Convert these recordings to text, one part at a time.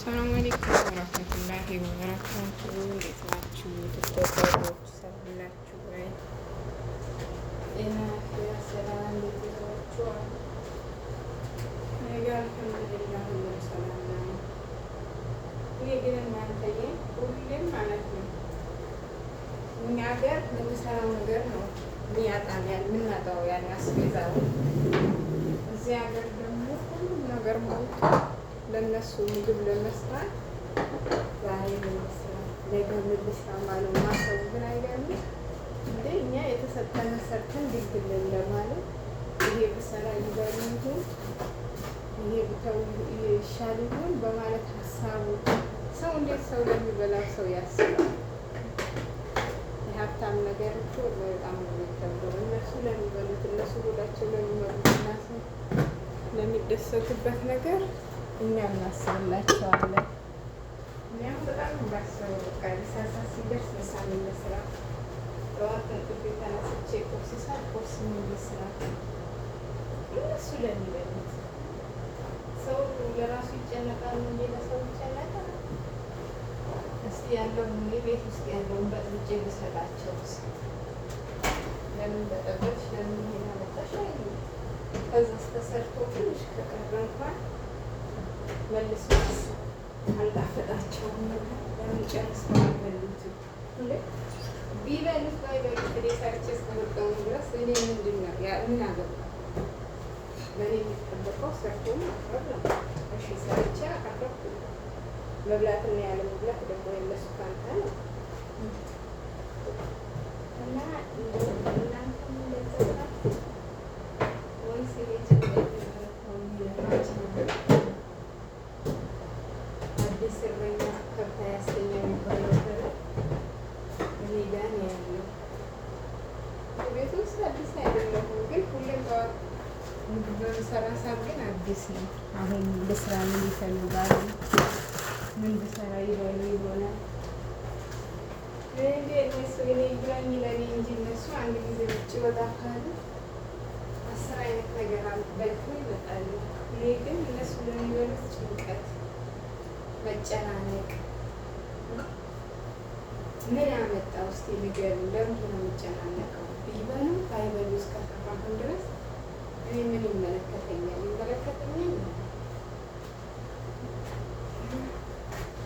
አሰላሙ አለይኩም ወራህመቱላሂ ወበረካቱ። እንዴት ናችሁ? ተቆጣጣሪዎች ሰላም ናችሁ ወይ? ጤና ሰላም ቤተሰቦቿ ነገ አልሐምዱሊላህ ሁሉም ሰላም ነው። እኔ ግን እናንተዬ ሁሌም ማለት ነው እኛ ሀገር የምንሰራው ነገር ነው የምናጣው ያን አስቤዛው። እዚህ ሀገር ደግሞ ሁሉም ነገር ሞልቶ ለነሱ ምግብ ለመስራት ዛሬ ለመስራት ነገ ልስራ ማለት ማሰቡ ግን አይደለም እንደ እኛ የተሰጠን ሰርተን ግልግል ለማለት ይሄ ብሰራ ይበሉ ይሁን ይሄ ብተው ይሻል ይሁን በማለት ሀሳቡ ሰው እንዴት ሰው ለሚበላው ሰው ያስባል? የሀብታም ነገር እኮ በጣም ነው የሚከብደው። እነሱ ለሚበሉት እነሱ ሁላቸው ለሚበሉትና ሰው ለሚደሰቱበት ነገር እኛ እናስብላቸዋለን። እኛም በጣም እንዳስበው በቃ ሊሳሳ ሲደርስ ምሳሌ መስራ ጠዋት እንቅልፌ ተነስቼ ቁርስ ሰዓት ቁርስ ምን ልስራ? እነሱ ለሚበሉት ሰው ለራሱ ይጨነቃል እንጂ ለሰው ይጨነቃል። እስቲ ያለውን ቤት ውስጥ ያለውን በጥብጬ ብሰጣቸው ለምን በጠበች ለምን ይሄን አመጣሽ አይሉ ከዛ ተሰርቶ ትንሽ ከቀረ እንኳን መልሶ አልጣፈጣቸውም። ለምን ጨርሰው አይበሉትም? ቢበሉት ባይበሉት እኔ ሰርቼ እስከመጣሁ ድረስ እኔ ምንድን ነው ምን አገባ? በእኔ የሚጠበቀው ሰርቶ ማቅረብ ነው። እሺ ሰርቼ አቀረብኩ። መብላትና ያለ መብላት ደግሞ የነሱ ፋንታ ነው እና እናንተ እንደዛ ወይስ አዲስ እረኛ ከብት ያስተኛ የሚባለው እኔ ጋር ነው ያለው። ቤት ውስጥ አዲስ አይደለም፣ ግን ሁሌም ጠዋት በምሰራ ሰዓት ግን አዲስ ነው። አሁን ልስራ ምን ይፈልጋሉ? ምን ብሰራ ይበሉ ይሆናል? እነሱ እኔ ይግራኝ ለኔ እንጂ እነሱ አንድ ጊዜ ውጭ ወጣ ካሉ 10 አይነት ነገር በልቶ ይመጣሉ። እኔ ግን እነሱ ለሚበሉት ጭንቀት፣ መጨናነቅ ምን ያመጣ ውስጥ ንገሩ። ለምንድን ነው የሚጨናነቀው? ቢበሉ ባይበሉ እስከተፋሁን ድረስ እኔ ምን ይመለከተኛል? ይመለከተኛል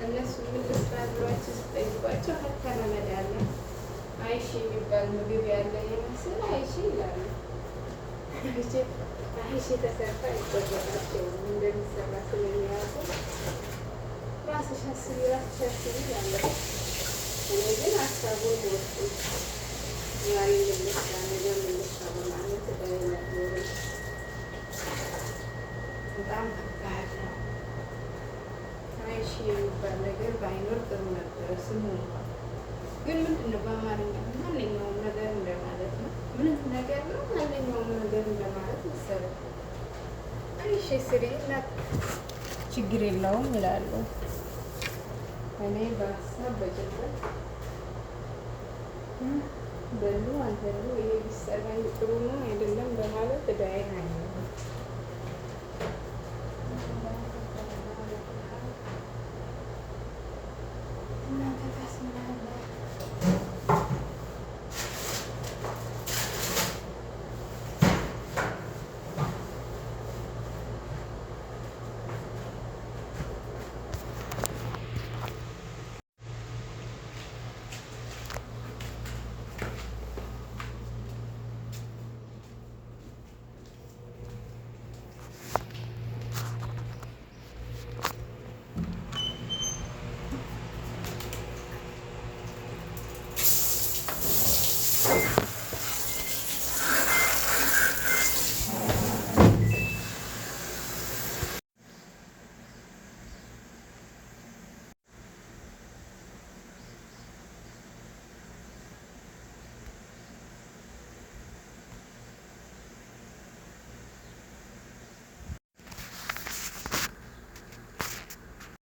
እነሱ ምን ልስራ ብሏቸው ስጠይቋቸው ከተለመደ ያለ አይሺ የሚባል ምግብ ያለ የመስል አይሺ ይላሉ። አይሺ ተሰርታ ይቆረጣቸው እንደሚሰራ ስለሚያውቁ ራስሽ አስቢ ያለ። እኔ ግን ሀሳቡን ወጡ ዛሬ ልስራ ነገ ልስራ በማለት በጣም ከባድ ነው። አይሺ የሚባል ነገር ባይኖር ጥሩ ነበረ። ስሙ እንኳን ግን ምንድን ነው በአማርኛ ማንኛውም ነገር እንደማለት ነው። ምንም ነገር ነው ማንኛውም ነገር እንደማለት መሰለኝ። አይሺ ስሪ እና ችግር የለውም ይላሉ። እኔ በሀሳብ በጭበት በሉ አንተሉ ይሄ ቢሰራኝ ጥሩ ነው አይደለም በማለት እዳዬን